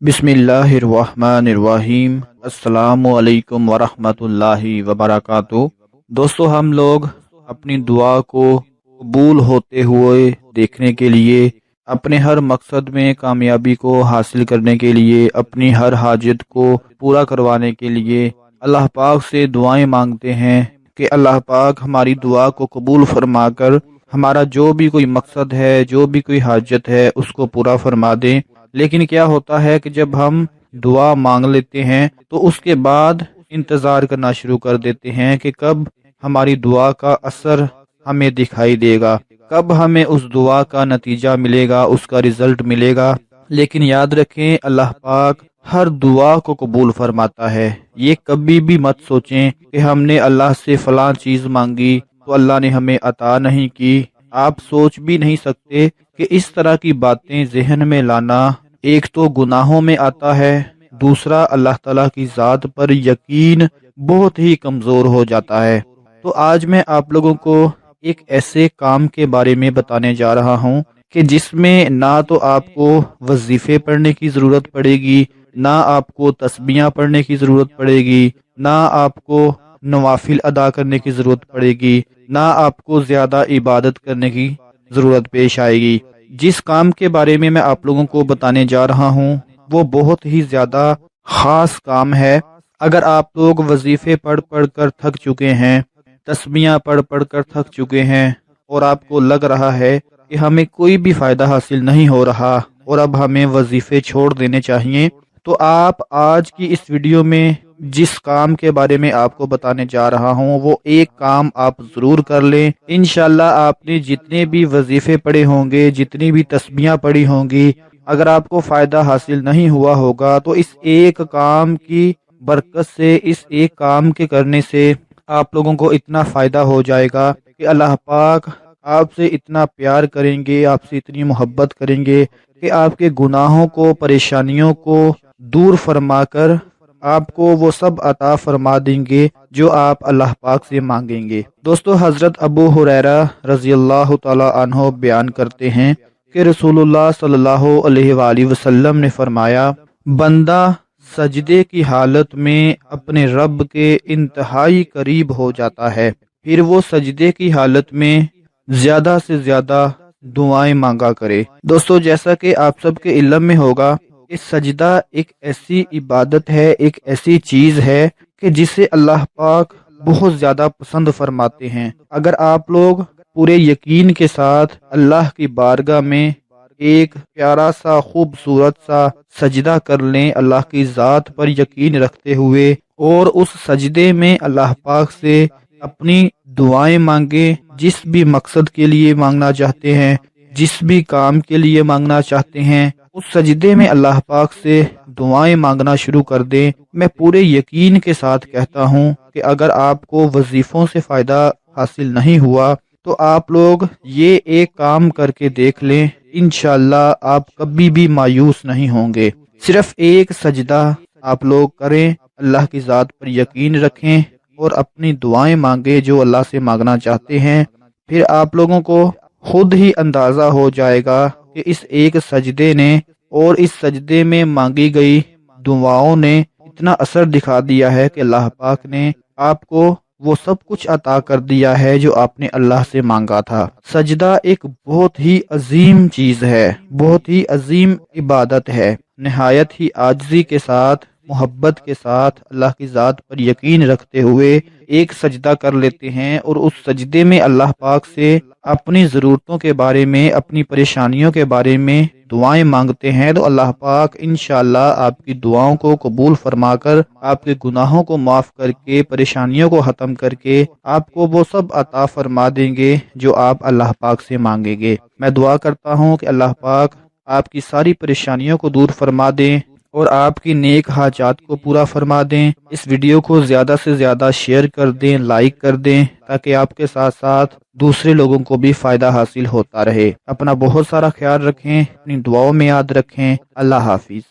बिस्मिल्लाहिर्रहमानिर्रहीम। अस्सलामु अलैकुम वरहमतुल्लाहि वबरकातुहू। दोस्तों, हम लोग अपनी दुआ को कबूल होते हुए देखने के लिए, अपने हर मकसद में कामयाबी को हासिल करने के लिए, अपनी हर हाजत को पूरा करवाने के लिए अल्लाह पाक से दुआएं मांगते हैं कि अल्लाह पाक हमारी दुआ को कबूल फरमाकर हमारा जो भी कोई मकसद है, जो भी कोई हाजत है, उसको पूरा फरमा दें। लेकिन क्या होता है कि जब हम दुआ मांग लेते हैं तो उसके बाद इंतज़ार करना शुरू कर देते हैं कि कब हमारी दुआ का असर हमें दिखाई देगा, कब हमें उस दुआ का नतीजा मिलेगा, उसका रिजल्ट मिलेगा। लेकिन याद रखें, अल्लाह पाक हर दुआ को कबूल फरमाता है। ये कभी भी मत सोचें कि हमने अल्लाह से फलां चीज़ मांगी तो अल्लाह ने हमें अता नहीं की। आप सोच भी नहीं सकते कि इस तरह की बातें जहन में लाना एक तो गुनाहों में आता है, दूसरा अल्लाह ताला की ज़ात पर यकीन बहुत ही कमज़ोर हो जाता है। तो आज मैं आप लोगों को एक ऐसे काम के बारे में बताने जा रहा हूँ कि जिसमें ना तो आपको वजीफ़े पढ़ने की ज़रूरत पड़ेगी, ना आपको तस्बीहां पढ़ने की ज़रूरत पड़ेगी, ना आपको नवाफिल अदा करने की ज़रूरत पड़ेगी, ना आपको ज़्यादा इबादत करने की ज़रूरत पेश आएगी। जिस काम के बारे में मैं आप लोगों को बताने जा रहा हूँ वो बहुत ही ज़्यादा ख़ास काम है। अगर आप लोग वजीफ़े पढ़ पढ़ कर थक चुके हैं, तस्बीहां पढ़ पढ़ कर थक चुके हैं और आपको लग रहा है कि हमें कोई भी फ़ायदा हासिल नहीं हो रहा और अब हमें वजीफ़े छोड़ देने चाहिए, तो आप आज की इस वीडियो में जिस काम के बारे में आपको बताने जा रहा हूँ वो एक काम आप ज़रूर कर लें। इंशाल्लाह आपने जितने भी वजीफ़े पढ़े होंगे, जितनी भी तस्बीहां पढ़ी होंगी, अगर आपको फ़ायदा हासिल नहीं हुआ होगा तो इस एक काम की बरकत से, इस एक काम के करने से आप लोगों को इतना फ़ायदा हो जाएगा कि अल्लाह पाक आपसे इतना प्यार करेंगे, आपसे इतनी मोहब्बत करेंगे कि आपके गुनाहों को, परेशानियों को दूर फरमाकर आपको वो सब अता फरमा देंगे जो आप अल्लाह पाक से मांगेंगे। दोस्तों, हज़रत अबू हुरैरा रज़ी अल्लाह तआला अन्हु बयान करते हैं कि रसूलुल्लाह सल्लल्लाहु अलैहि वसल्लम ने फरमाया, बंदा सजदे की हालत में अपने रब के इंतहाई करीब हो जाता है, फिर वो सजदे की हालत में ज्यादा से ज्यादा दुआएं मांगा करे। दोस्तों, जैसा कि आप सबके इल्म में होगा, इस सजदा एक ऐसी इबादत है, एक ऐसी चीज है कि जिसे अल्लाह पाक बहुत ज्यादा पसंद फरमाते हैं। अगर आप लोग पूरे यकीन के साथ अल्लाह की बारगाह में एक प्यारा सा, खूबसूरत सा सजदा कर लें, अल्लाह की ज़ात पर यकीन रखते हुए, और उस सजदे में अल्लाह पाक से अपनी दुआएं मांगे, जिस भी मकसद के लिए मांगना चाहते हैं, जिस भी काम के लिए मांगना चाहते हैं, उस सजदे में अल्लाह पाक से दुआएं मांगना शुरू कर दें। मैं पूरे यकीन के साथ कहता हूँ कि अगर आपको वजीफों से फ़ायदा हासिल नहीं हुआ तो आप लोग ये एक काम करके देख लें, इंशाअल्लाह आप कभी भी मायूस नहीं होंगे। सिर्फ एक सजदा आप लोग करें, अल्लाह की ज़ात पर यकीन रखें और अपनी दुआएं मांगे जो अल्लाह से मांगना चाहते हैं। फिर आप लोगों को खुद ही अंदाज़ा हो जाएगा कि इस एक सजदे ने और इस सजदे में मांगी गई दुआओं ने इतना असर दिखा दिया है कि अल्लाह पाक ने आपको वो सब कुछ अता कर दिया है जो आपने अल्लाह से मांगा था। सजदा एक बहुत ही अजीम चीज है, बहुत ही अजीम इबादत है। निहायत ही आजिज़ी के साथ, मोहब्बत के साथ, अल्लाह की ज़ात पर यकीन रखते हुए एक सजदा कर लेते हैं और उस सजदे में अल्लाह पाक से अपनी ज़रूरतों के बारे में, अपनी परेशानियों के बारे में दुआएं मांगते हैं, तो अल्लाह पाक इंशाअल्लाह आपकी दुआओं को कबूल फरमाकर, आपके गुनाहों को माफ़ करके, परेशानियों को ख़त्म करके आपको वो सब अता फरमा देंगे जो आप अल्लाह पाक से मांगेंगे। मैं दुआ करता हूँ कि अल्लाह पाक आपकी सारी परेशानियों को दूर फरमा दें और आपकी नेक हाजात को पूरा फरमा दें। इस वीडियो को ज़्यादा से ज़्यादा शेयर कर दें, लाइक कर दें, ताकि आपके साथ साथ दूसरे लोगों को भी फ़ायदा हासिल होता रहे। अपना बहुत सारा ख्याल रखें, अपनी दुआओं में याद रखें। अल्लाह हाफिज़।